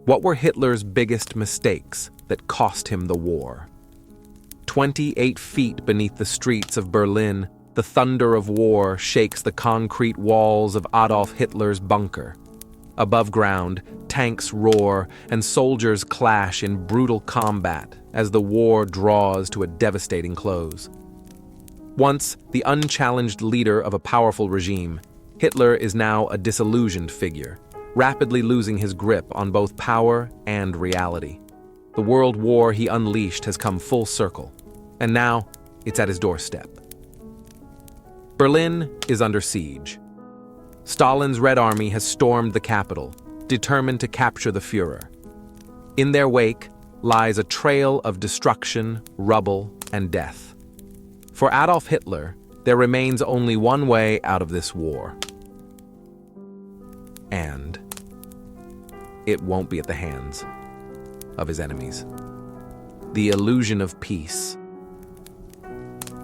What were Hitler's biggest mistakes that cost him the war? 28 feet beneath the streets of Berlin, the thunder of war shakes the concrete walls of Adolf Hitler's bunker. Above ground, tanks roar and soldiers clash in brutal combat as the war draws to a devastating close. Once the unchallenged leader of a powerful regime, Hitler is now a disillusioned figure, rapidly losing his grip on both power and reality. The world war he unleashed has come full circle, and now it's at his doorstep. Berlin is under siege. Stalin's Red Army has stormed the capital, determined to capture the Führer. In their wake lies a trail of destruction, rubble, and death. For Adolf Hitler, there remains only one way out of this war. And it won't be at the hands of his enemies. The illusion of peace.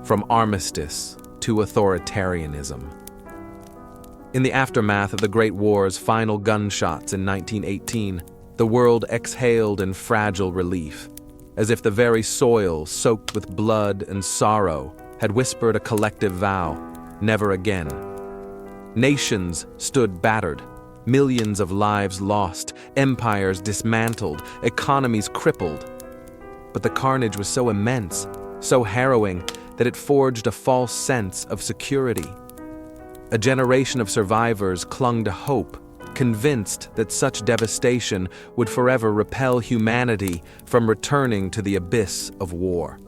From Armistice to authoritarianism. In the aftermath of the Great War's final gunshots in 1918, the world exhaled in fragile relief, as if the very soil soaked with blood and sorrow had whispered a collective vow, never again. Nations stood battered, millions of lives lost, empires dismantled, economies crippled. But the carnage was so immense, so harrowing, that it forged a false sense of security. A generation of survivors clung to hope, convinced that such devastation would forever repel humanity from returning to the abyss of war.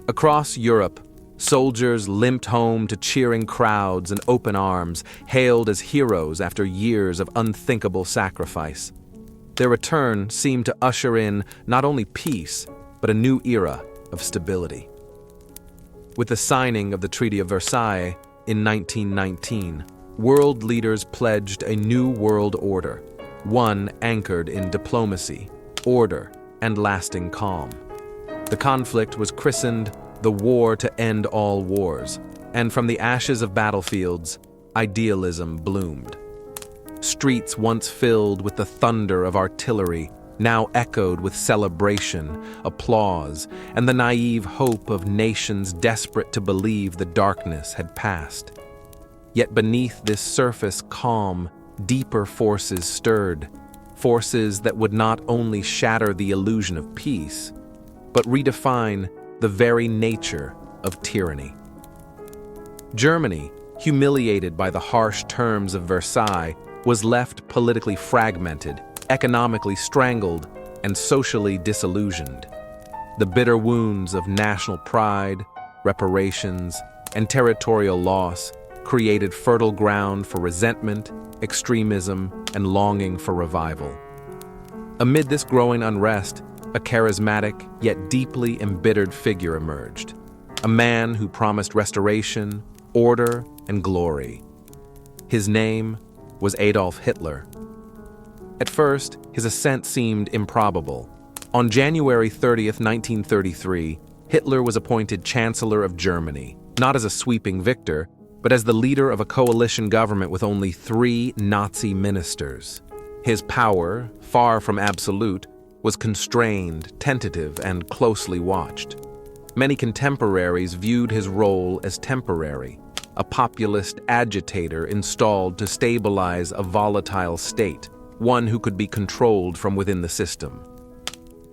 Across Europe, soldiers limped home to cheering crowds and open arms, hailed as heroes after years of unthinkable sacrifice. Their return seemed to usher in not only peace, but a new era of stability. With the signing of the Treaty of Versailles in 1919, world leaders pledged a new world order, one anchored in diplomacy, order, and lasting calm. The conflict was christened the War to End All Wars, and from the ashes of battlefields, idealism bloomed. Streets once filled with the thunder of artillery now echoed with celebration, applause, and the naive hope of nations desperate to believe the darkness had passed. Yet beneath this surface calm, deeper forces stirred, forces that would not only shatter the illusion of peace, but redefine the very nature of tyranny. Germany, humiliated by the harsh terms of Versailles, was left politically fragmented, economically strangled, and socially disillusioned. The bitter wounds of national pride, reparations, and territorial loss created fertile ground for resentment, extremism, and longing for revival. Amid this growing unrest, a charismatic yet deeply embittered figure emerged, a man who promised restoration, order, and glory. His name was Adolf Hitler. At first, his ascent seemed improbable. On January 30th, 1933, Hitler was appointed Chancellor of Germany, not as a sweeping victor, but as the leader of a coalition government with only 3 Nazi ministers. His power, far from absolute, was constrained, tentative, and closely watched. Many contemporaries viewed his role as temporary, a populist agitator installed to stabilize a volatile state, one who could be controlled from within the system.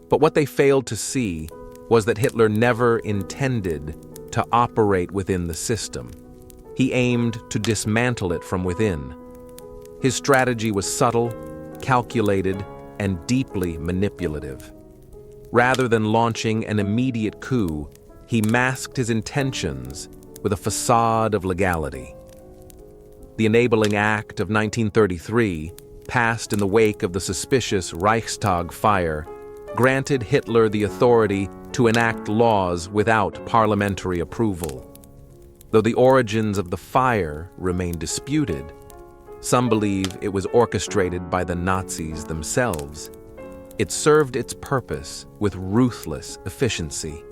But what they failed to see was that Hitler never intended to operate within the system. He aimed to dismantle it from within. His strategy was subtle, calculated, and deeply manipulative. Rather than launching an immediate coup, he masked his intentions with a facade of legality. The Enabling Act of 1933, passed in the wake of the suspicious Reichstag fire, granted Hitler the authority to enact laws without parliamentary approval. Though the origins of the fire remain disputed, some believe it was orchestrated by the Nazis themselves. It served its purpose with ruthless efficiency.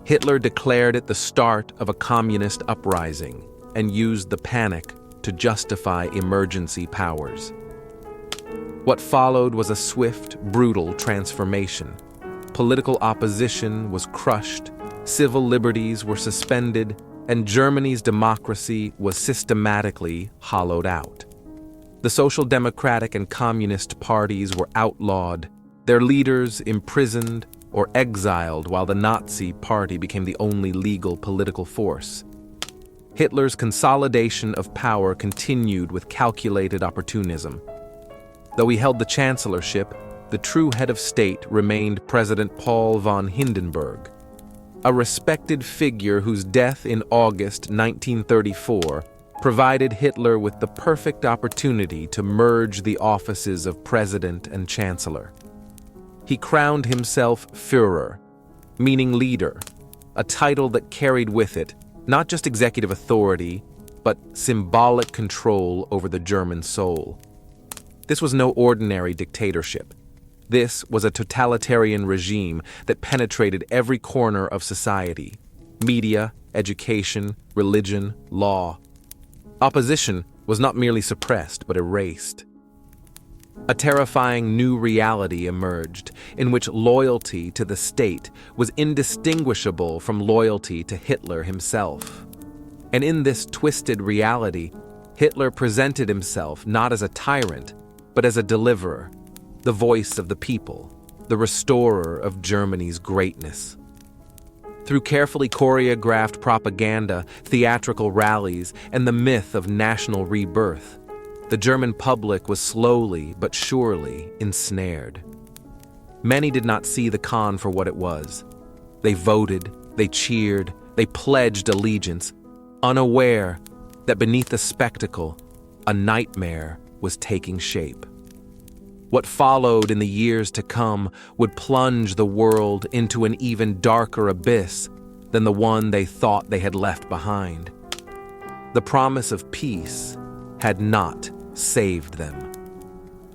Hitler declared it the start of a communist uprising and used the panic to justify emergency powers. What followed was a swift, brutal transformation. Political opposition was crushed, civil liberties were suspended, and Germany's democracy was systematically hollowed out. The Social Democratic and Communist parties were outlawed, their leaders imprisoned or exiled, while the Nazi Party became the only legal political force. Hitler's consolidation of power continued with calculated opportunism. Though he held the chancellorship, the true head of state remained President Paul von Hindenburg, a respected figure whose death in August 1934 provided Hitler with the perfect opportunity to merge the offices of president and chancellor. He crowned himself Führer, meaning leader, a title that carried with it not just executive authority, but symbolic control over the German soul. This was no ordinary dictatorship. This was a totalitarian regime that penetrated every corner of society: media, education, religion, law. Opposition was not merely suppressed, but erased. A terrifying new reality emerged, in which loyalty to the state was indistinguishable from loyalty to Hitler himself. And in this twisted reality, Hitler presented himself not as a tyrant, but as a deliverer, the voice of the people, the restorer of Germany's greatness. Through carefully choreographed propaganda, theatrical rallies, and the myth of national rebirth, the German public was slowly but surely ensnared. Many did not see the Khan for what it was. They voted, they cheered, they pledged allegiance, unaware that beneath the spectacle, a nightmare was taking shape. What followed in the years to come would plunge the world into an even darker abyss than the one they thought they had left behind. The promise of peace had not saved them.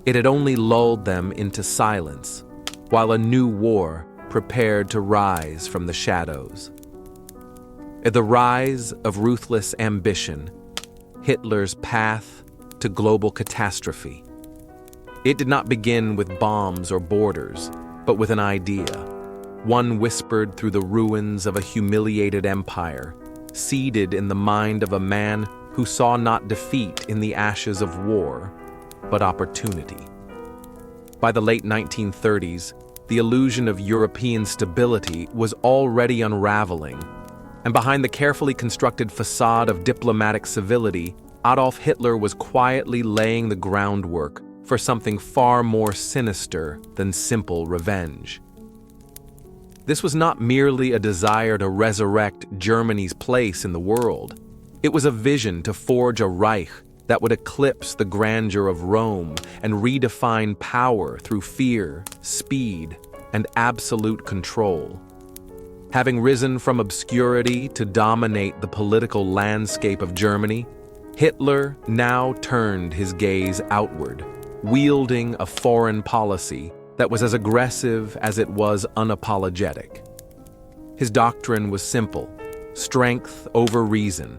It had only lulled them into silence, while a new war prepared to rise from the shadows. The rise of ruthless ambition, Hitler's path to global catastrophe. It did not begin with bombs or borders, but with an idea, one whispered through the ruins of a humiliated empire, seeded in the mind of a man who saw not defeat in the ashes of war, but opportunity. By the late 1930s, the illusion of European stability was already unraveling, and behind the carefully constructed facade of diplomatic civility, Adolf Hitler was quietly laying the groundwork for something far more sinister than simple revenge. This was not merely a desire to resurrect Germany's place in the world. It was a vision to forge a Reich that would eclipse the grandeur of Rome and redefine power through fear, speed, and absolute control. Having risen from obscurity to dominate the political landscape of Germany, Hitler now turned his gaze outward, wielding a foreign policy that was as aggressive as it was unapologetic. His doctrine was simple: strength over reason,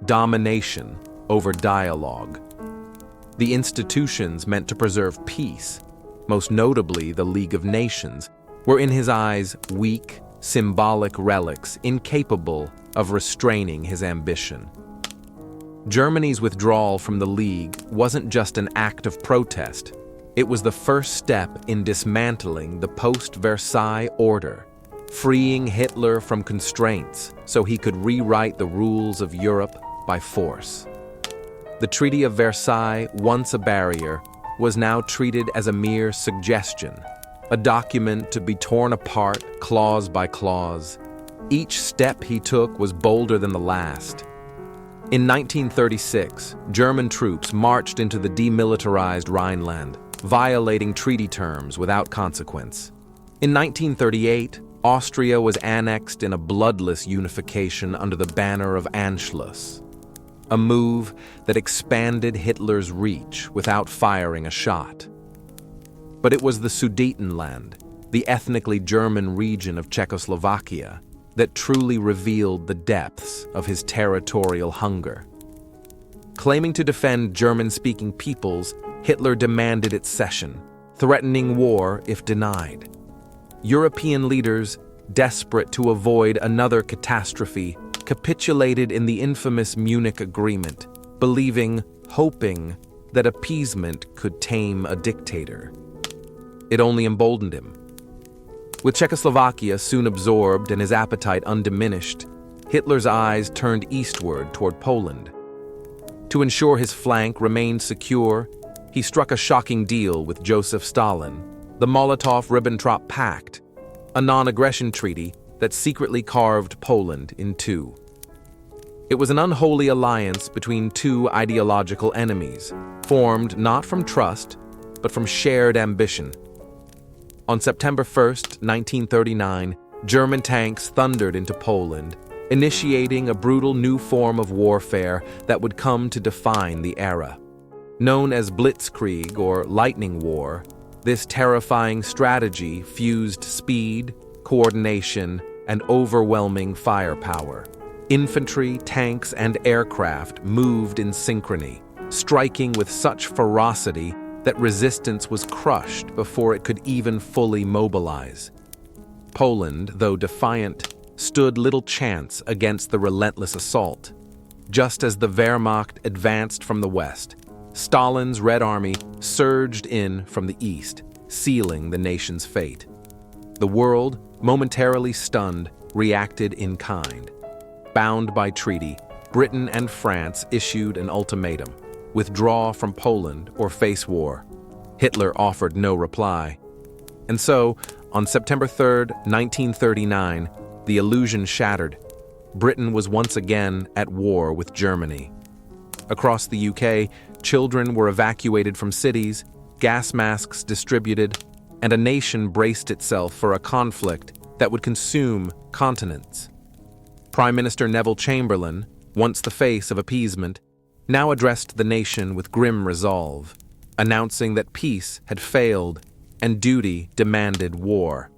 domination over dialogue. The institutions meant to preserve peace, most notably the League of Nations, were in his eyes weak, symbolic relics incapable of restraining his ambition. Germany's withdrawal from the League wasn't just an act of protest. It was the first step in dismantling the post-Versailles order, freeing Hitler from constraints so he could rewrite the rules of Europe by force. The Treaty of Versailles, once a barrier, was now treated as a mere suggestion, a document to be torn apart clause by clause. Each step he took was bolder than the last. In 1936, German troops marched into the demilitarized Rhineland, violating treaty terms without consequence. In 1938, Austria was annexed in a bloodless unification under the banner of Anschluss, a move that expanded Hitler's reach without firing a shot. But it was the Sudetenland, the ethnically German region of Czechoslovakia, that truly revealed the depths of his territorial hunger. Claiming to defend German-speaking peoples, Hitler demanded its cession, threatening war if denied. European leaders, desperate to avoid another catastrophe, capitulated in the infamous Munich Agreement, hoping that appeasement could tame a dictator. It only emboldened him. With Czechoslovakia soon absorbed and his appetite undiminished, Hitler's eyes turned eastward toward Poland. To ensure his flank remained secure, he struck a shocking deal with Joseph Stalin, the Molotov-Ribbentrop Pact, a non-aggression treaty that secretly carved Poland in two. It was an unholy alliance between two ideological enemies, formed not from trust, but from shared ambition. On September 1st, 1939, German tanks thundered into Poland, initiating a brutal new form of warfare that would come to define the era. Known as Blitzkrieg or Lightning War, this terrifying strategy fused speed, coordination, and overwhelming firepower. Infantry, tanks, and aircraft moved in synchrony, striking with such ferocity that resistance was crushed before it could even fully mobilize. Poland, though defiant, stood little chance against the relentless assault. Just as the Wehrmacht advanced from the west, Stalin's Red Army surged in from the east, sealing the nation's fate. The world, momentarily stunned, reacted in kind. Bound by treaty, Britain and France issued an ultimatum: withdraw from Poland or face war. Hitler offered no reply. And so, on September 3rd, 1939, the illusion shattered. Britain was once again at war with Germany. Across the UK, children were evacuated from cities, gas masks distributed, and a nation braced itself for a conflict that would consume continents. Prime Minister Neville Chamberlain, once the face of appeasement, now addressed the nation with grim resolve, announcing that peace had failed and duty demanded war.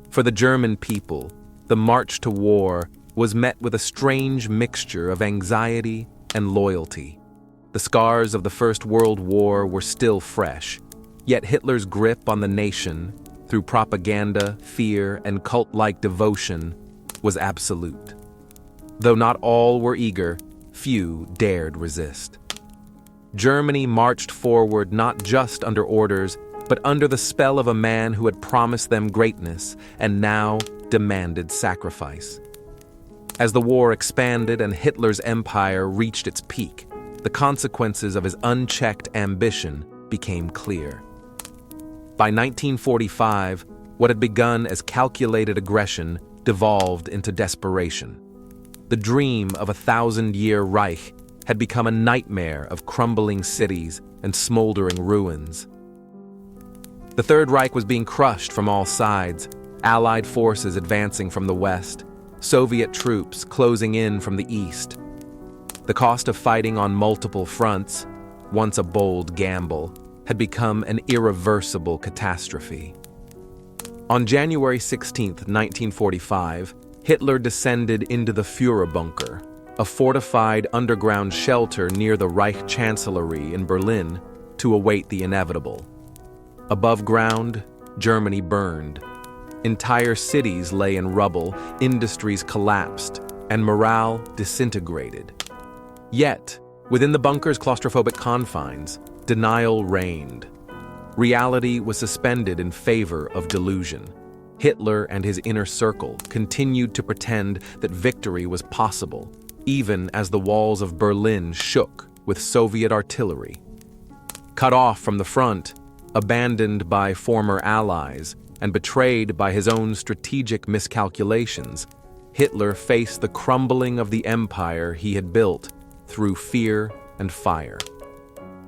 For the German people, the march to war was met with a strange mixture of anxiety and loyalty. The scars of the First World War were still fresh, yet Hitler's grip on the nation, through propaganda, fear, and cult-like devotion, was absolute. Though not all were eager, few dared resist. Germany marched forward not just under orders, but under the spell of a man who had promised them greatness and now demanded sacrifice. As the war expanded and Hitler's empire reached its peak, the consequences of his unchecked ambition became clear. By 1945, what had begun as calculated aggression devolved into desperation. The dream of a 1,000-year Reich had become a nightmare of crumbling cities and smoldering ruins. The Third Reich was being crushed from all sides, Allied forces advancing from the west, Soviet troops closing in from the east. The cost of fighting on multiple fronts, once a bold gamble, had become an irreversible catastrophe. On January 16, 1945, Hitler descended into the Führerbunker, a fortified underground shelter near the Reich Chancellery in Berlin, to await the inevitable. Above ground, Germany burned. Entire cities lay in rubble, industries collapsed, and morale disintegrated. Yet, within the bunker's claustrophobic confines, denial reigned. Reality was suspended in favor of delusion. Hitler and his inner circle continued to pretend that victory was possible, even as the walls of Berlin shook with Soviet artillery. Cut off from the front, abandoned by former allies, and betrayed by his own strategic miscalculations, Hitler faced the crumbling of the empire he had built through fear and fire.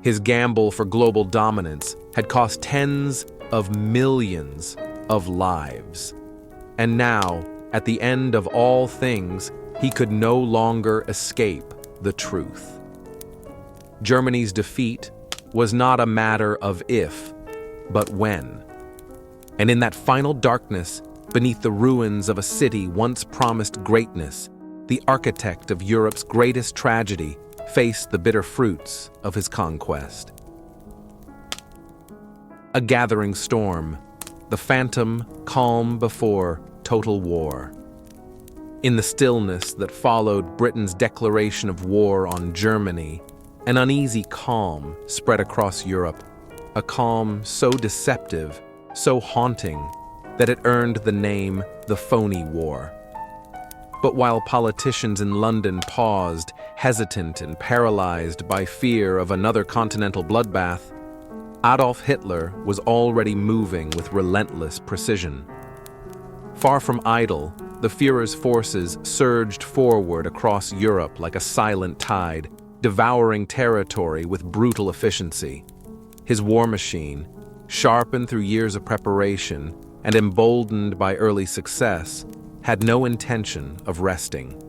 His gamble for global dominance had cost tens of millions of lives. And now, at the end of all things, he could no longer escape the truth. Germany's defeat was not a matter of if, but when. And in that final darkness, beneath the ruins of a city once promised greatness, the architect of Europe's greatest tragedy faced the bitter fruits of his conquest. A gathering storm, the phantom calm before total war. In the stillness that followed Britain's declaration of war on Germany, an uneasy calm spread across Europe, a calm so deceptive, so haunting, that it earned the name the Phony War. But while politicians in London paused, hesitant and paralyzed by fear of another continental bloodbath, Adolf Hitler was already moving with relentless precision. Far from idle, the Führer's forces surged forward across Europe like a silent tide, devouring territory with brutal efficiency. His war machine, sharpened through years of preparation and emboldened by early success, had no intention of resting.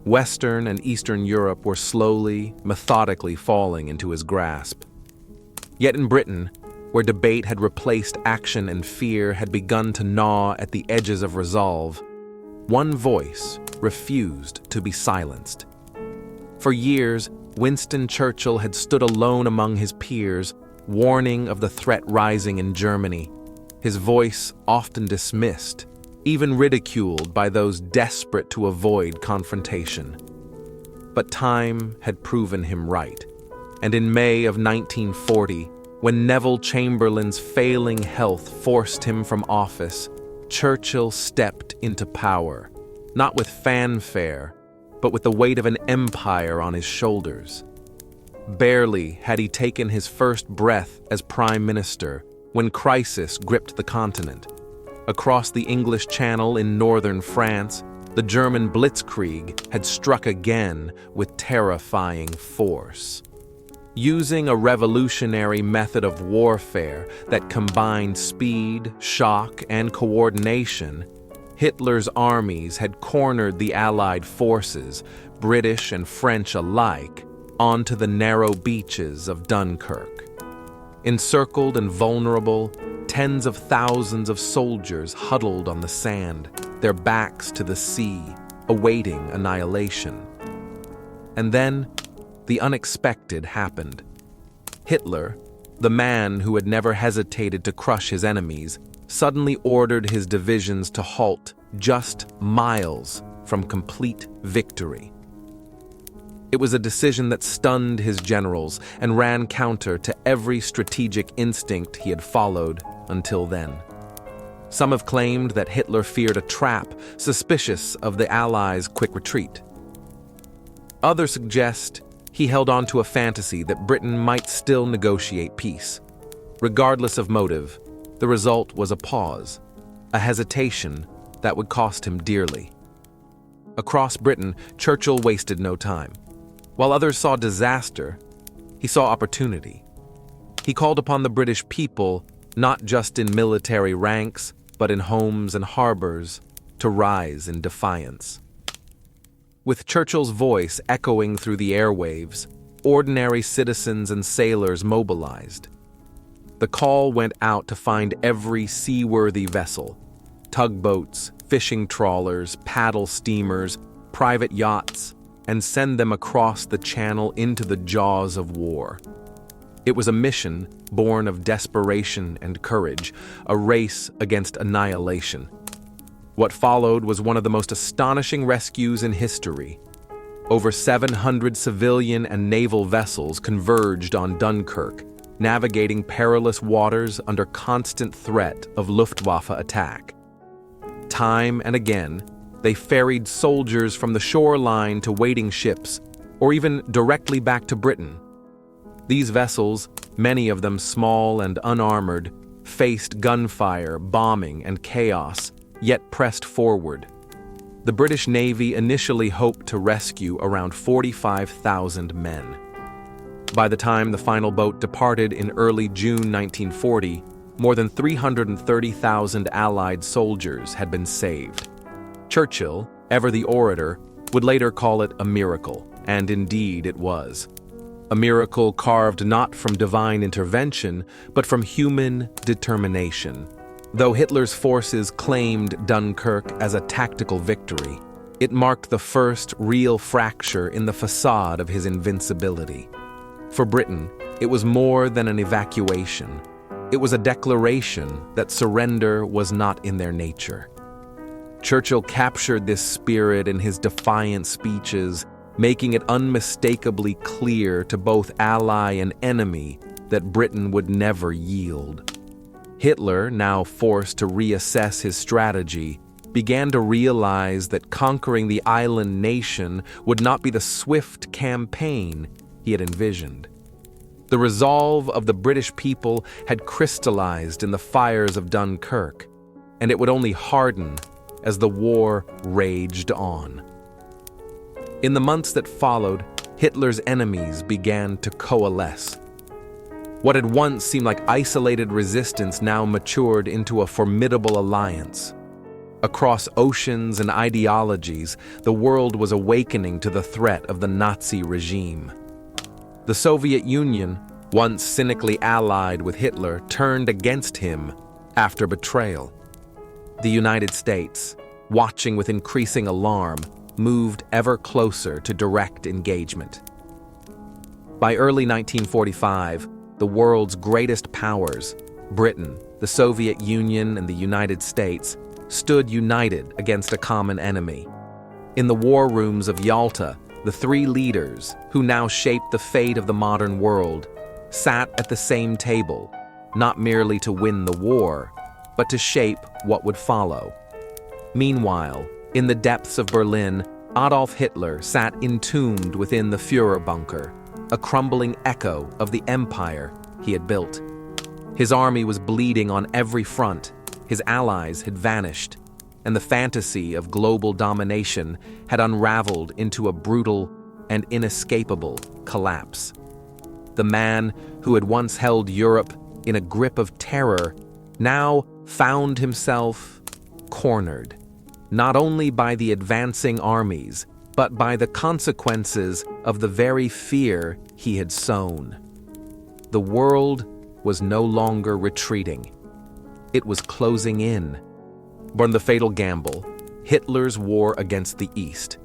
Western and Eastern Europe were slowly, methodically falling into his grasp. Yet in Britain, where debate had replaced action and fear had begun to gnaw at the edges of resolve, one voice refused to be silenced. For years, Winston Churchill had stood alone among his peers, warning of the threat rising in Germany, his voice often dismissed, even ridiculed by those desperate to avoid confrontation. But time had proven him right, and in May of 1940, when Neville Chamberlain's failing health forced him from office, Churchill stepped into power, not with fanfare, but with the weight of an empire on his shoulders. Barely had he taken his first breath as Prime Minister when crisis gripped the continent. Across the English Channel in northern France, the German blitzkrieg had struck again with terrifying force. Using a revolutionary method of warfare that combined speed, shock, and coordination, Hitler's armies had cornered the Allied forces, British and French alike, onto the narrow beaches of Dunkirk. Encircled and vulnerable, tens of thousands of soldiers huddled on the sand, their backs to the sea, awaiting annihilation. And then, the unexpected happened. Hitler, the man who had never hesitated to crush his enemies, suddenly ordered his divisions to halt just miles from complete victory. It was a decision that stunned his generals and ran counter to every strategic instinct he had followed until then. Some have claimed that Hitler feared a trap, suspicious of the Allies' quick retreat. Others suggest he held on to a fantasy that Britain might still negotiate peace. Regardless of motive, the result was a pause, a hesitation that would cost him dearly. Across Britain, Churchill wasted no time. While others saw disaster, he saw opportunity. He called upon the British people, not just in military ranks, but in homes and harbors, to rise in defiance. With Churchill's voice echoing through the airwaves, ordinary citizens and sailors mobilized. The call went out to find every seaworthy vessel, tugboats, fishing trawlers, paddle steamers, private yachts, and send them across the channel into the jaws of war. It was a mission born of desperation and courage, a race against annihilation. What followed was one of the most astonishing rescues in history. Over 700 civilian and naval vessels converged on Dunkirk, navigating perilous waters under constant threat of Luftwaffe attack. Time and again, they ferried soldiers from the shoreline to waiting ships, or even directly back to Britain. These vessels, many of them small and unarmored, faced gunfire, bombing, and chaos, yet pressed forward. The British Navy initially hoped to rescue around 45,000 men. By the time the final boat departed in early June 1940, more than 330,000 Allied soldiers had been saved. Churchill, ever the orator, would later call it a miracle, and indeed it was. A miracle carved not from divine intervention, but from human determination. Though Hitler's forces claimed Dunkirk as a tactical victory, it marked the first real fracture in the facade of his invincibility. For Britain, it was more than an evacuation. It was a declaration that surrender was not in their nature. Churchill captured this spirit in his defiant speeches, making it unmistakably clear to both ally and enemy that Britain would never yield. Hitler, now forced to reassess his strategy, began to realize that conquering the island nation would not be the swift campaign he had envisioned. The resolve of the British people had crystallized in the fires of Dunkirk, and it would only harden as the war raged on. In the months that followed, Hitler's enemies began to coalesce. What had once seemed like isolated resistance now matured into a formidable alliance. Across oceans and ideologies, the world was awakening to the threat of the Nazi regime. The Soviet Union, once cynically allied with Hitler, turned against him after betrayal. The United States, watching with increasing alarm, moved ever closer to direct engagement. By early 1945, the world's greatest powers, Britain, the Soviet Union, and the United States, stood united against a common enemy. In the war rooms of Yalta, the three leaders, who now shaped the fate of the modern world, sat at the same table, not merely to win the war, but to shape what would follow. Meanwhile, in the depths of Berlin, Adolf Hitler sat entombed within the Führer bunker, a crumbling echo of the empire he had built. His army was bleeding on every front, his allies had vanished, and the fantasy of global domination had unraveled into a brutal and inescapable collapse. The man who had once held Europe in a grip of terror now found himself cornered, not only by the advancing armies, but by the consequences of the very fear he had sown. The world was no longer retreating. It was closing in. Born the fatal gamble, Hitler's war against the East.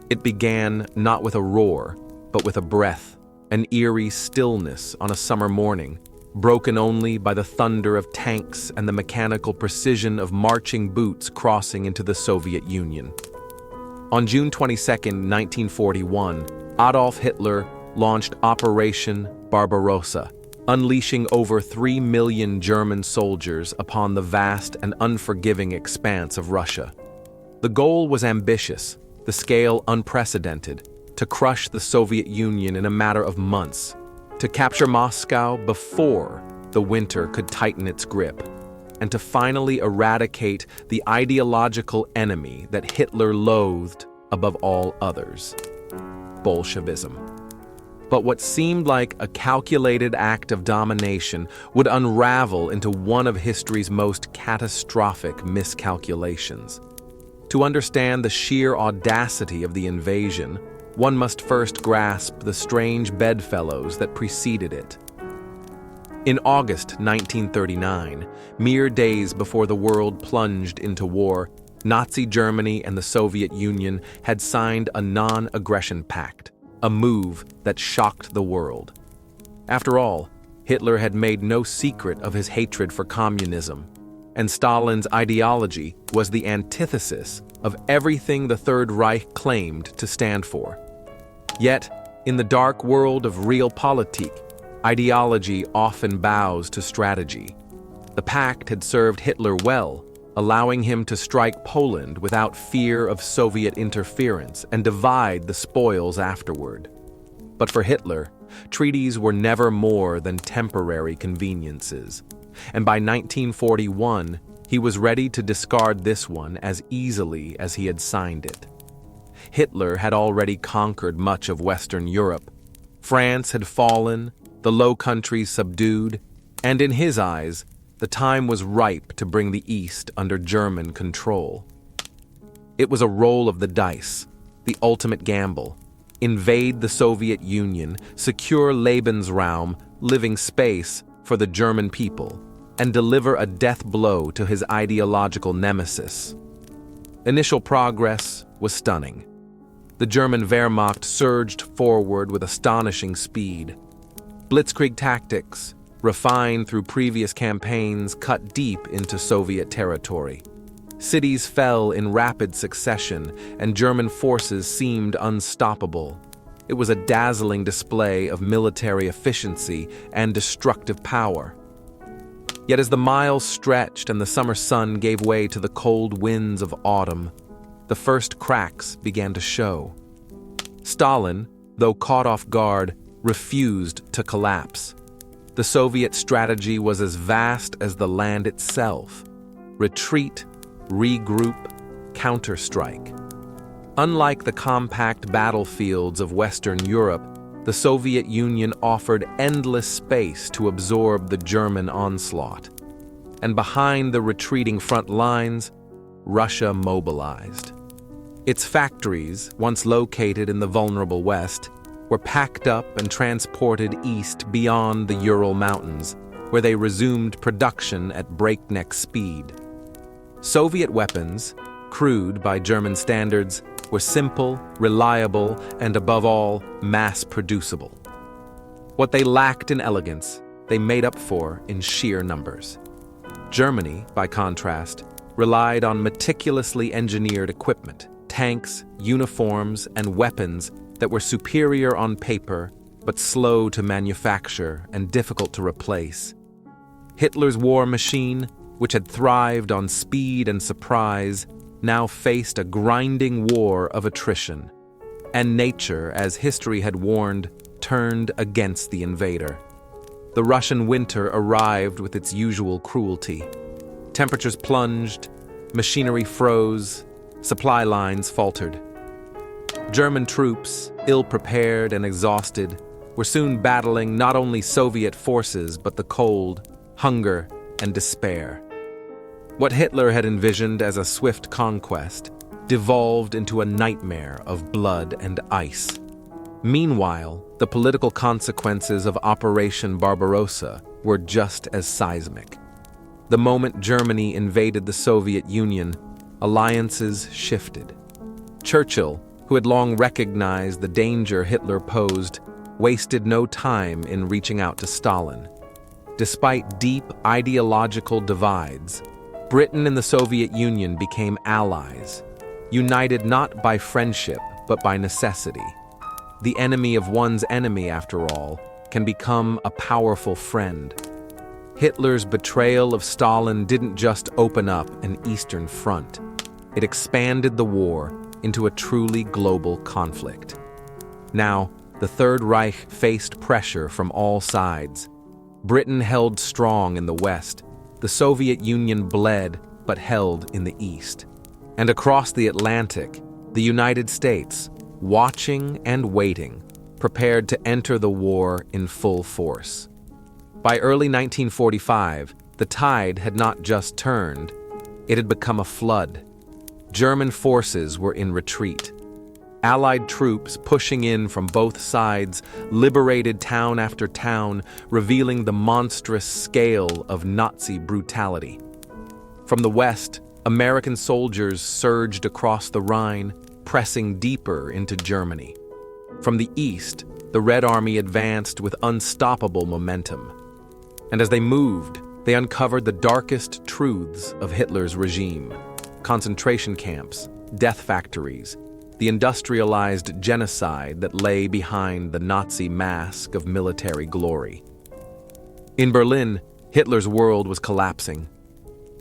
It began not with a roar, but with a breath, an eerie stillness on a summer morning, broken only by the thunder of tanks and the mechanical precision of marching boots crossing into the Soviet Union. On June 22, 1941, Adolf Hitler launched Operation Barbarossa, unleashing over 3 million German soldiers upon the vast and unforgiving expanse of Russia. The goal was ambitious, the scale unprecedented: to crush the Soviet Union in a matter of months, to capture Moscow before the winter could tighten its grip, and to finally eradicate the ideological enemy that Hitler loathed above all others: Bolshevism. But what seemed like a calculated act of domination would unravel into one of history's most catastrophic miscalculations. To understand the sheer audacity of the invasion, one must first grasp the strange bedfellows that preceded it. In August 1939, mere days before the world plunged into war, Nazi Germany and the Soviet Union had signed a non-aggression pact, a move that shocked the world. After all, Hitler had made no secret of his hatred for communism, and Stalin's ideology was the antithesis of everything the Third Reich claimed to stand for. Yet, in the dark world of realpolitik, ideology often bows to strategy. The pact had served Hitler well, allowing him to strike Poland without fear of Soviet interference and divide the spoils afterward. But for Hitler, treaties were never more than temporary conveniences, and by 1941, he was ready to discard this one as easily as he had signed it. Hitler had already conquered much of Western Europe. France had fallen, the Low Countries subdued, and in his eyes, the time was ripe to bring the East under German control. It was a roll of the dice, the ultimate gamble: invade the Soviet Union, secure Lebensraum, living space for the German people, and deliver a death blow to his ideological nemesis. Initial progress was stunning. The German Wehrmacht surged forward with astonishing speed. Blitzkrieg tactics, refined through previous campaigns, cut deep into Soviet territory. Cities fell in rapid succession, and German forces seemed unstoppable. It was a dazzling display of military efficiency and destructive power. Yet as the miles stretched and the summer sun gave way to the cold winds of autumn, the first cracks began to show. Stalin, though caught off guard, refused to collapse. The Soviet strategy was as vast as the land itself: retreat, regroup, counterstrike. Unlike the compact battlefields of Western Europe, the Soviet Union offered endless space to absorb the German onslaught. And behind the retreating front lines, Russia mobilized. Its factories, once located in the vulnerable West, were packed up and transported east beyond the Ural Mountains, where they resumed production at breakneck speed. Soviet weapons, crude by German standards, were simple, reliable, and above all, mass-producible. What they lacked in elegance, they made up for in sheer numbers. Germany, by contrast, relied on meticulously engineered equipment, tanks, uniforms, and weapons that were superior on paper, but slow to manufacture and difficult to replace. Hitler's war machine, which had thrived on speed and surprise, now faced a grinding war of attrition. And nature, as history had warned, turned against the invader. The Russian winter arrived with its usual cruelty. Temperatures plunged, machinery froze, supply lines faltered. German troops, ill-prepared and exhausted, were soon battling not only Soviet forces but the cold, hunger, and despair. What Hitler had envisioned as a swift conquest devolved into a nightmare of blood and ice. Meanwhile, the political consequences of Operation Barbarossa were just as seismic. The moment Germany invaded the Soviet Union, alliances shifted. Churchill, who had long recognized the danger Hitler posed, wasted no time in reaching out to Stalin. Despite deep ideological divides, Britain and the Soviet Union became allies, united not by friendship but by necessity. The enemy of one's enemy, after all, can become a powerful friend. Hitler's betrayal of Stalin didn't just open up an Eastern front. It expanded the war into a truly global conflict. Now, the Third Reich faced pressure from all sides. Britain held strong in the West. The Soviet Union bled but held in the East. And across the Atlantic, the United States, watching and waiting, prepared to enter the war in full force. By early 1945, the tide had not just turned, it had become a flood. German forces were in retreat. Allied troops pushing in from both sides liberated town after town, revealing the monstrous scale of Nazi brutality. From the west, American soldiers surged across the Rhine, pressing deeper into Germany. From the east, the Red Army advanced with unstoppable momentum. And as they moved, they uncovered the darkest truths of Hitler's regime: concentration camps, death factories, the industrialized genocide that lay behind the Nazi mask of military glory. In Berlin, Hitler's world was collapsing.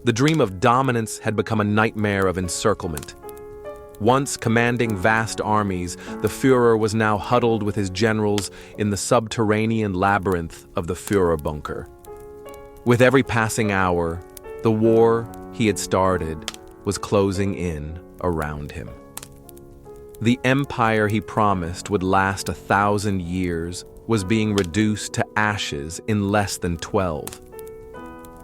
The dream of dominance had become a nightmare of encirclement. Once commanding vast armies, the Führer was now huddled with his generals in the subterranean labyrinth of the Führerbunker. With every passing hour, the war he had started was closing in around him. The empire he promised would last 1,000 years was being reduced to ashes in less than 12.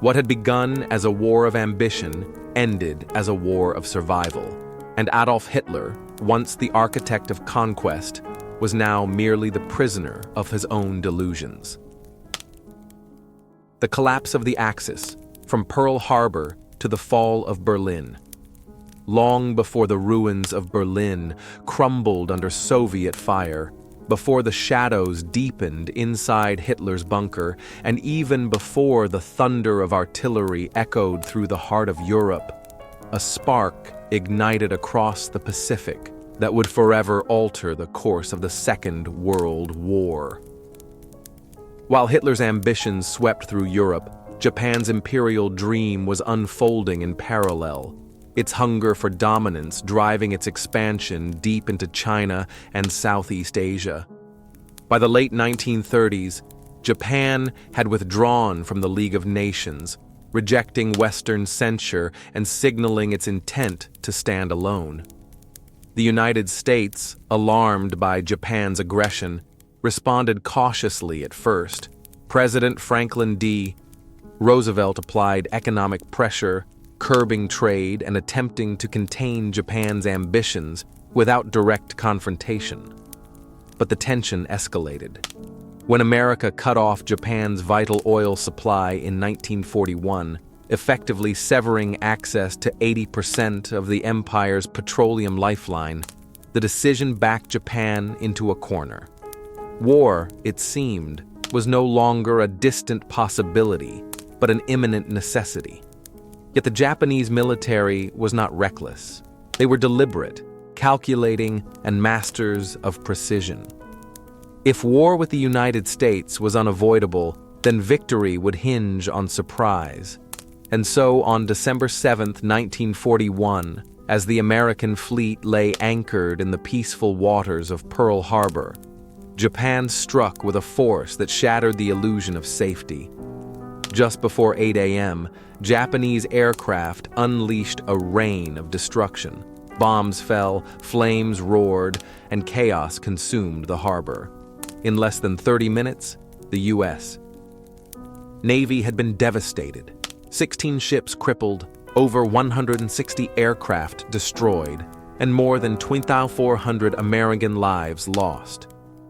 What had begun as a war of ambition ended as a war of survival, and Adolf Hitler, once the architect of conquest, was now merely the prisoner of his own delusions. The collapse of the Axis, from Pearl Harbor to the fall of Berlin. Long before the ruins of Berlin crumbled under Soviet fire, before the shadows deepened inside Hitler's bunker, and even before the thunder of artillery echoed through the heart of Europe, a spark ignited across the Pacific that would forever alter the course of the Second World War. While Hitler's ambitions swept through Europe, Japan's imperial dream was unfolding in parallel, its hunger for dominance driving its expansion deep into China and Southeast Asia. By the late 1930s, Japan had withdrawn from the League of Nations, rejecting Western censure and signaling its intent to stand alone. The United States, alarmed by Japan's aggression, responded cautiously at first. President Franklin D. Roosevelt applied economic pressure, curbing trade and attempting to contain Japan's ambitions without direct confrontation. But the tension escalated. When America cut off Japan's vital oil supply in 1941, effectively severing access to 80% of the empire's petroleum lifeline, the decision backed Japan into a corner. War, it seemed, was no longer a distant possibility, but an imminent necessity. Yet the Japanese military was not reckless. They were deliberate, calculating, and masters of precision. If war with the United States was unavoidable, then victory would hinge on surprise. And so on December 7, 1941, as the American fleet lay anchored in the peaceful waters of Pearl Harbor, Japan struck with a force that shattered the illusion of safety. Just before 8 a.m., Japanese aircraft unleashed a rain of destruction. Bombs fell, flames roared, and chaos consumed the harbor. In less than 30 minutes, the U.S. Navy had been devastated. 16 ships crippled, over 160 aircraft destroyed, and more than 2,400 American lives lost.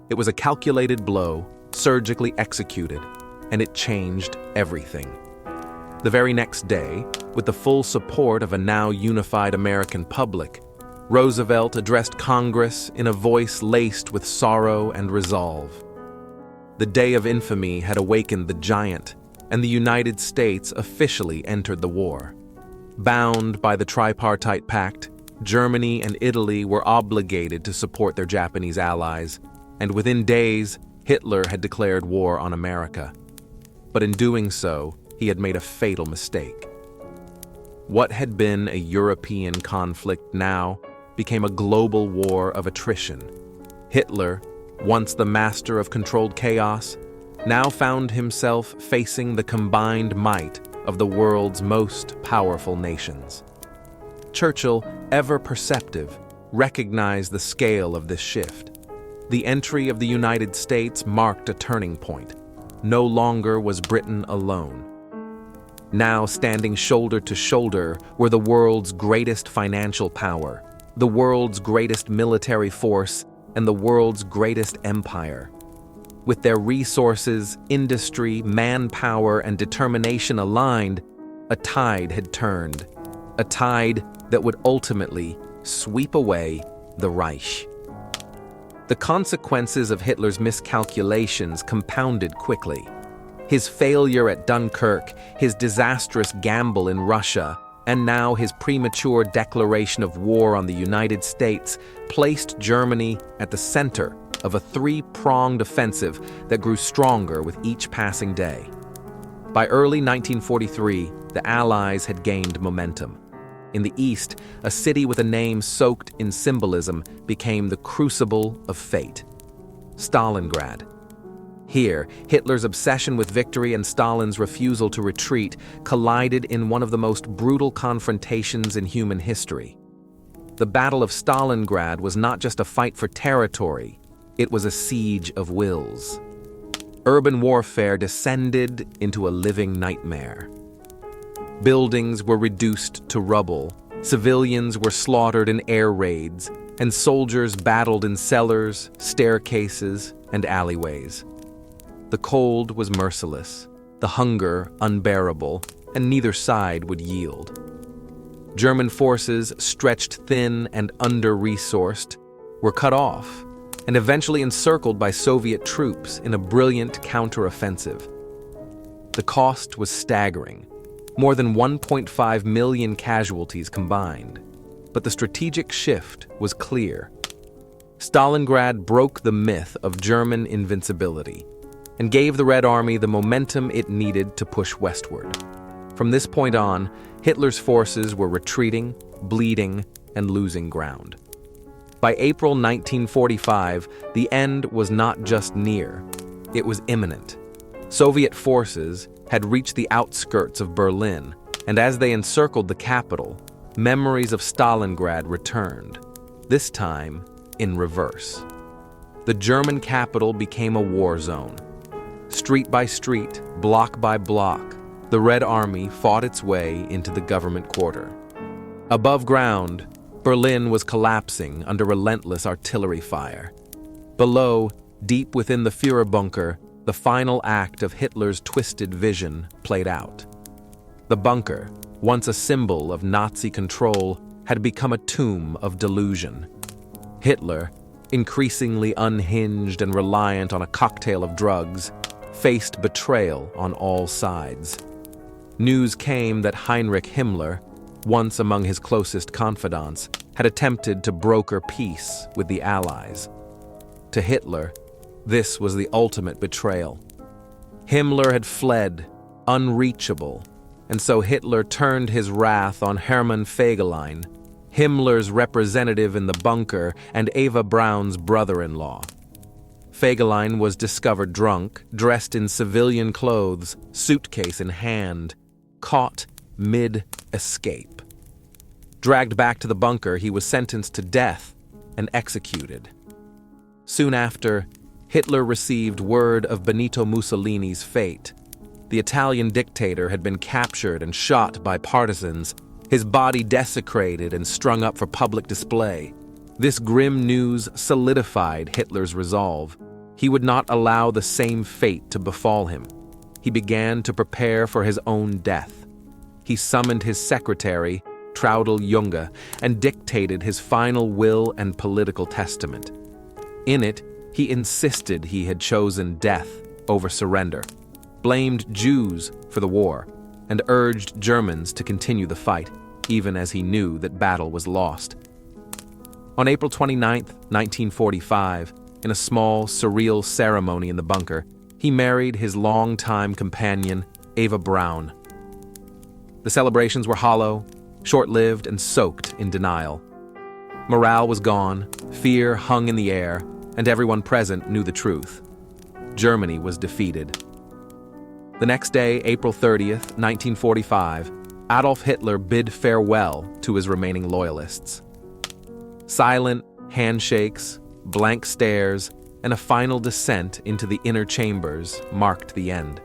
It was a calculated blow, surgically executed, and it changed everything. The very next day, with the full support of a now unified American public, Roosevelt addressed Congress in a voice laced with sorrow and resolve. The day of infamy had awakened the giant, and the United States officially entered the war. Bound by the Tripartite Pact, Germany and Italy were obligated to support their Japanese allies, and within days, Hitler had declared war on America. But in doing so, he had made a fatal mistake. What had been a European conflict now became a global war of attrition. Hitler, once the master of controlled chaos, now found himself facing the combined might of the world's most powerful nations. Churchill, ever perceptive, recognized the scale of this shift. The entry of the United States marked a turning point. No longer was Britain alone. Now standing shoulder to shoulder were the world's greatest financial power, the world's greatest military force, and the world's greatest empire. With their resources, industry, manpower, and determination aligned, a tide had turned. A tide that would ultimately sweep away the Reich. The consequences of Hitler's miscalculations compounded quickly. His failure at Dunkirk, his disastrous gamble in Russia, and now his premature declaration of war on the United States placed Germany at the center of a three-pronged offensive that grew stronger with each passing day. By early 1943, the Allies had gained momentum. In the East, a city with a name soaked in symbolism became the crucible of fate: Stalingrad. Here, Hitler's obsession with victory and Stalin's refusal to retreat collided in one of the most brutal confrontations in human history. The Battle of Stalingrad was not just a fight for territory, it was a siege of wills. Urban warfare descended into a living nightmare. Buildings were reduced to rubble, civilians were slaughtered in air raids, and soldiers battled in cellars, staircases, and alleyways. The cold was merciless, the hunger unbearable, and neither side would yield. German forces, stretched thin and under-resourced, were cut off. and eventually encircled by Soviet troops in a brilliant counteroffensive. The cost was staggering, more than 1.5 million casualties combined. But the strategic shift was clear. Stalingrad broke the myth of German invincibility and gave the Red Army the momentum it needed to push westward. From this point on, Hitler's forces were retreating, bleeding, and losing ground. By April 1945, the end was not just near, it was imminent. Soviet forces had reached the outskirts of Berlin, and as they encircled the capital, memories of Stalingrad returned, this time in reverse. The German capital became a war zone. Street by street, block by block, the Red Army fought its way into the government quarter. Above ground, Berlin was collapsing under relentless artillery fire. Below, deep within the Führer bunker, the final act of Hitler's twisted vision played out. The bunker, once a symbol of Nazi control, had become a tomb of delusion. Hitler, increasingly unhinged and reliant on a cocktail of drugs, faced betrayal on all sides. News came that Heinrich Himmler, once among his closest confidants, had attempted to broker peace with the Allies. To Hitler, this was the ultimate betrayal. Himmler had fled, unreachable, and so Hitler turned his wrath on Hermann Fegelein, Himmler's representative in the bunker and Eva Braun's brother-in-law. Fegelein was discovered drunk, dressed in civilian clothes, suitcase in hand, caught mid-escape. Dragged back to the bunker, he was sentenced to death and executed. Soon after, Hitler received word of Benito Mussolini's fate. The Italian dictator had been captured and shot by partisans, his body desecrated and strung up for public display. This grim news solidified Hitler's resolve. He would not allow the same fate to befall him. He began to prepare for his own death. He summoned his secretary, Traudl Junge, and dictated his final will and political testament. In it, he insisted he had chosen death over surrender, blamed Jews for the war, and urged Germans to continue the fight, even as he knew that battle was lost. On April 29, 1945, in a small, surreal ceremony in the bunker, he married his longtime companion, Eva Braun. The celebrations were hollow, short-lived, and soaked in denial. Morale was gone, fear hung in the air, and everyone present knew the truth. Germany was defeated. The next day, April 30th, 1945, Adolf Hitler bid farewell to his remaining loyalists. Silent handshakes, blank stares, and a final descent into the inner chambers marked the end.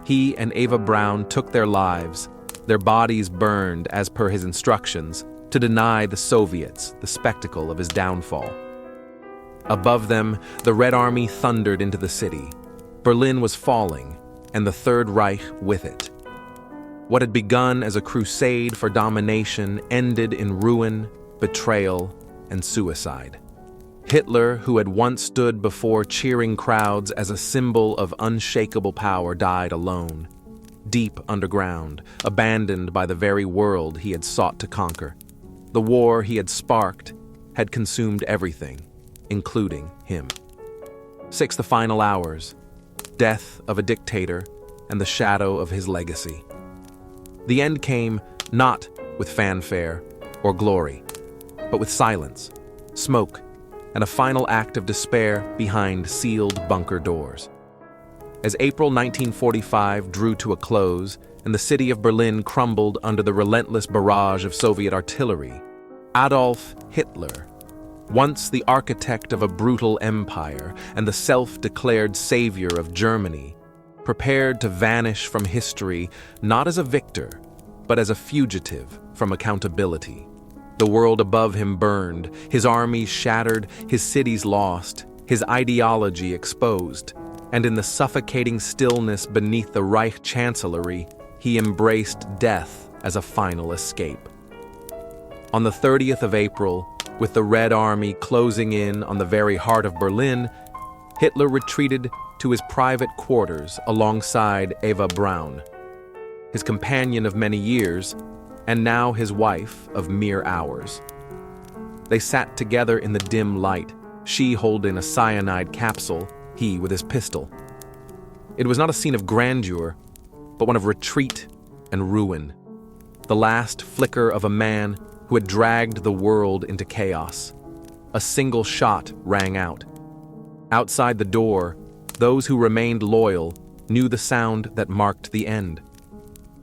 He and Eva Braun took their lives, their bodies burned as per his instructions, to deny the Soviets the spectacle of his downfall. Above them, the Red Army thundered into the city. Berlin was falling, and the Third Reich with it. What had begun as a crusade for domination ended in ruin, betrayal, and suicide. Hitler, who had once stood before cheering crowds as a symbol of unshakable power, died alone, deep underground, abandoned by the very world he had sought to conquer. The war he had sparked had consumed everything, including him. 6 the final hours, death of a dictator and the shadow of his legacy. The end came not with fanfare or glory, but with silence, smoke, and a final act of despair behind sealed bunker doors. As April 1945 drew to a close and the city of Berlin crumbled under the relentless barrage of Soviet artillery, Adolf Hitler, once the architect of a brutal empire and the self-declared savior of Germany, prepared to vanish from history not as a victor, but as a fugitive from accountability. The world above him burned, his armies shattered, his cities lost, his ideology exposed, and in the suffocating stillness beneath the Reich Chancellery, he embraced death as a final escape. On the 30th of April, With the Red Army closing in on the very heart of Berlin, Hitler retreated to his private quarters alongside Eva Braun, his companion of many years, and now his wife of mere hours. They sat together in the dim light, she holding a cyanide capsule, he with his pistol. It was not a scene of grandeur, but one of retreat and ruin. The last flicker of a man who had dragged the world into chaos. A single shot rang out. Outside the door, those who remained loyal knew the sound that marked the end.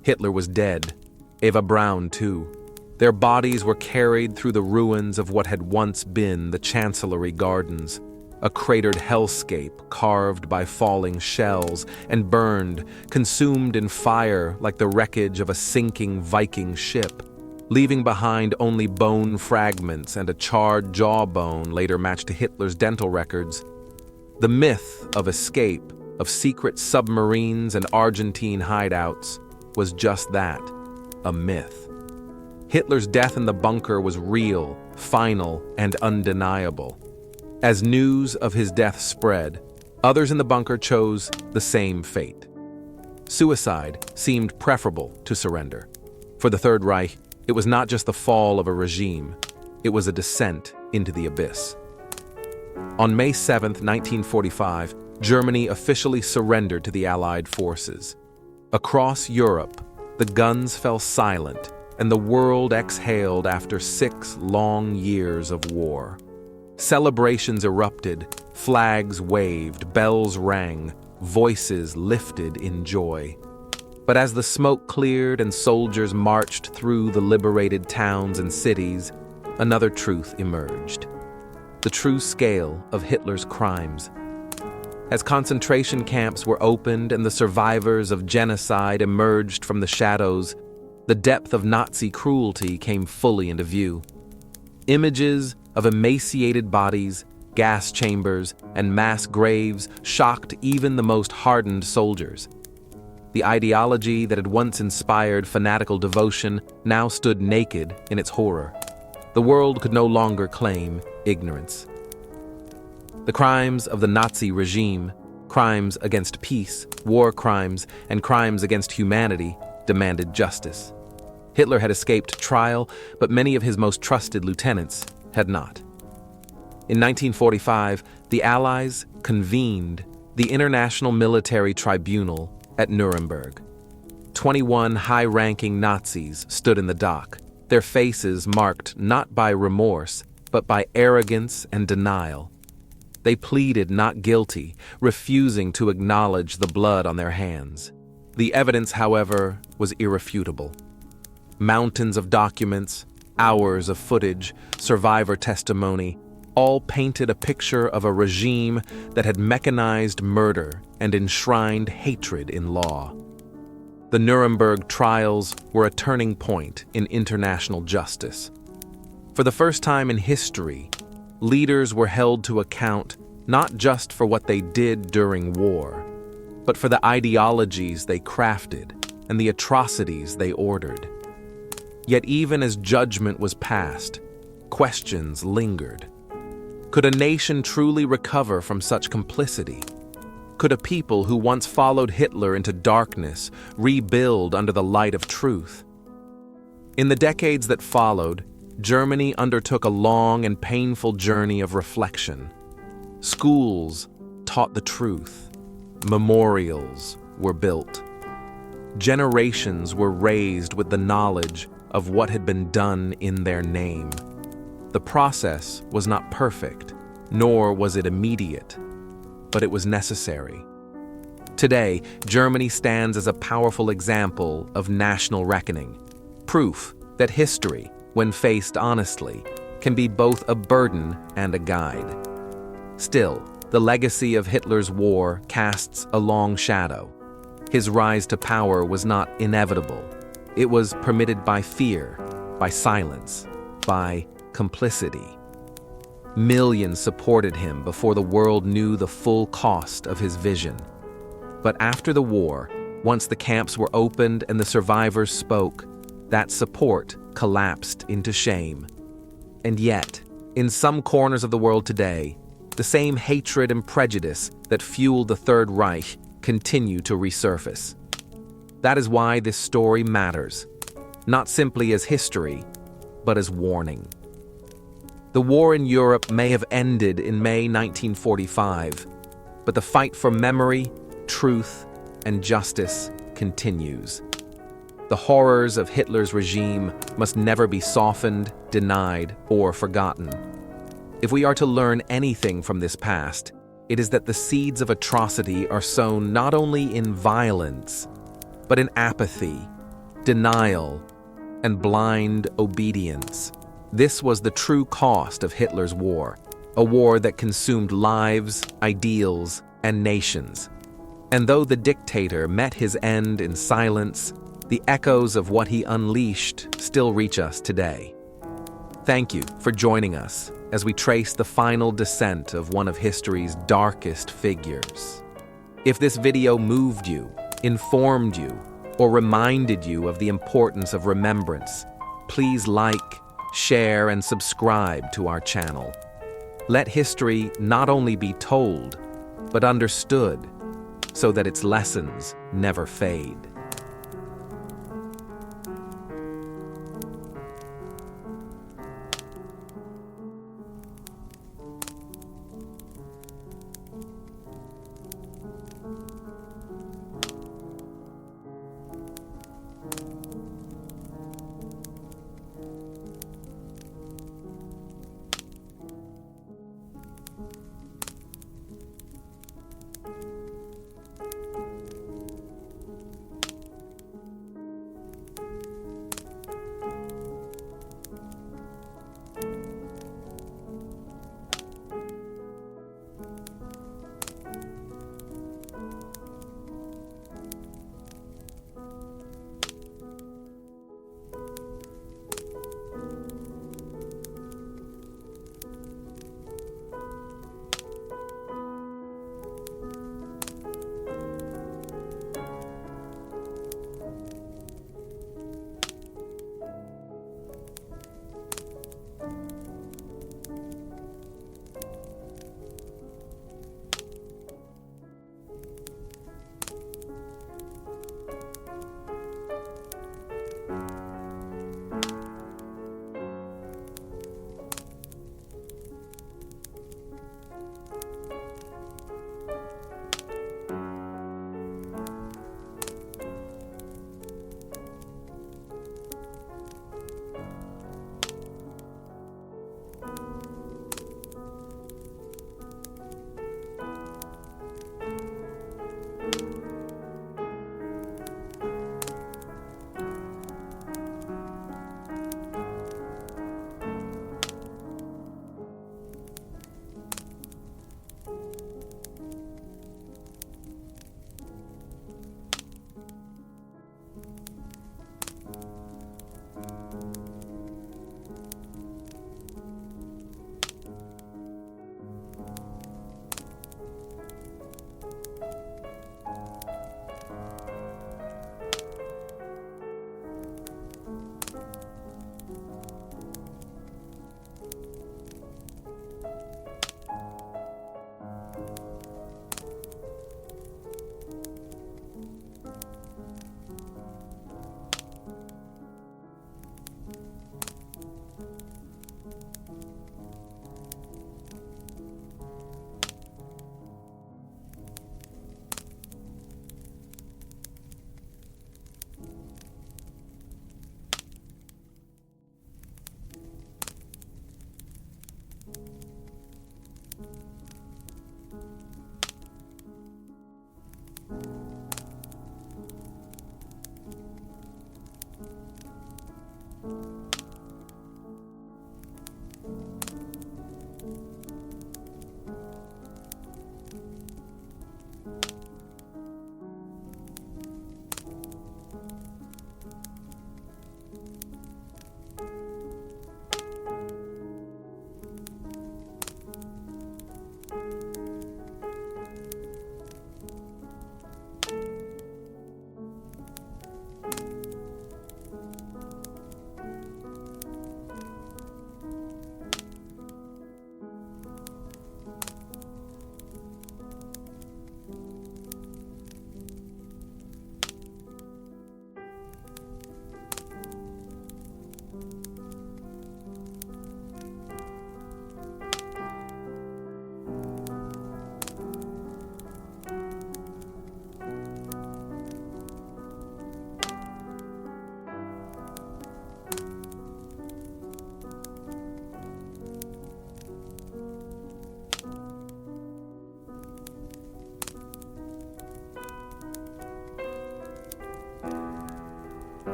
Hitler was dead, Eva Braun too. Their bodies were carried through the ruins of what had once been the Chancellery Gardens, a cratered hellscape carved by falling shells and burned, consumed in fire like the wreckage of a sinking Viking ship, leaving behind only bone fragments and a charred jawbone later matched to Hitler's dental records. The myth of escape, of secret submarines and Argentine hideouts, was just that, a myth. Hitler's death in the bunker was real, final, and undeniable. As news of his death spread, others in the bunker chose the same fate. Suicide seemed preferable to surrender. For the Third Reich, it was not just the fall of a regime, it was a descent into the abyss. On May 7, 1945, Germany officially surrendered to the Allied forces. Across Europe, the guns fell silent, and the world exhaled after 6 long years of war. Celebrations erupted, flags waved, bells rang, voices lifted in joy. But as the smoke cleared and soldiers marched through the liberated towns and cities, another truth emerged. The true scale of Hitler's crimes. As concentration camps were opened and the survivors of genocide emerged from the shadows, the depth of Nazi cruelty came fully into view. Images of emaciated bodies, gas chambers, and mass graves shocked even the most hardened soldiers. The ideology that had once inspired fanatical devotion now stood naked in its horror. The world could no longer claim ignorance. The crimes of the Nazi regime, crimes against peace, war crimes, and crimes against humanity, demanded justice. Hitler had escaped trial, but many of his most trusted lieutenants had not. In 1945, the Allies convened the International Military Tribunal at Nuremberg. 21 high-ranking Nazis stood in the dock, their faces marked not by remorse, but by arrogance and denial. They pleaded not guilty, refusing to acknowledge the blood on their hands. The evidence, however, was irrefutable. Mountains of documents, hours of footage, survivor testimony, all painted a picture of a regime that had mechanized murder and enshrined hatred in law. The Nuremberg trials were a turning point in international justice. For the first time in history, leaders were held to account not just for what they did during war, but for the ideologies they crafted and the atrocities they ordered. Yet even as judgment was passed, questions lingered. Could a nation truly recover from such complicity? Could a people who once followed Hitler into darkness rebuild under the light of truth? In the decades that followed, Germany undertook a long and painful journey of reflection. Schools taught the truth. Memorials were built. Generations were raised with the knowledge of what had been done in their name. The process was not perfect, nor was it immediate, but it was necessary. Today, Germany stands as a powerful example of national reckoning, proof that history, when faced honestly, can be both a burden and a guide. Still, the legacy of Hitler's war casts a long shadow. His rise to power was not inevitable. It was permitted by fear, by silence, by complicity. Millions supported him before the world knew the full cost of his vision. But after the war, once the camps were opened and the survivors spoke, that support collapsed into shame. And yet, In some corners of the world today, the same hatred and prejudice that fueled the Third Reich continue to resurface. That is why this story matters, not simply as history, but as warning. The war in Europe may have ended in May 1945, but the fight for memory, truth, and justice continues. The horrors of Hitler's regime must never be softened, denied, or forgotten. If we are to learn anything from this past, it is that the seeds of atrocity are sown not only in violence, but in apathy, denial, and blind obedience. This was the true cost of Hitler's war, a war that consumed lives, ideals, and nations. And though the dictator met his end in silence, the echoes of what he unleashed still reach us today. Thank you for joining us as we trace the final descent of one of history's darkest figures. If this video moved you, informed you, or reminded you of the importance of remembrance, please like, share, and subscribe to our channel. Let history not only be told, but understood, so that its lessons never fade.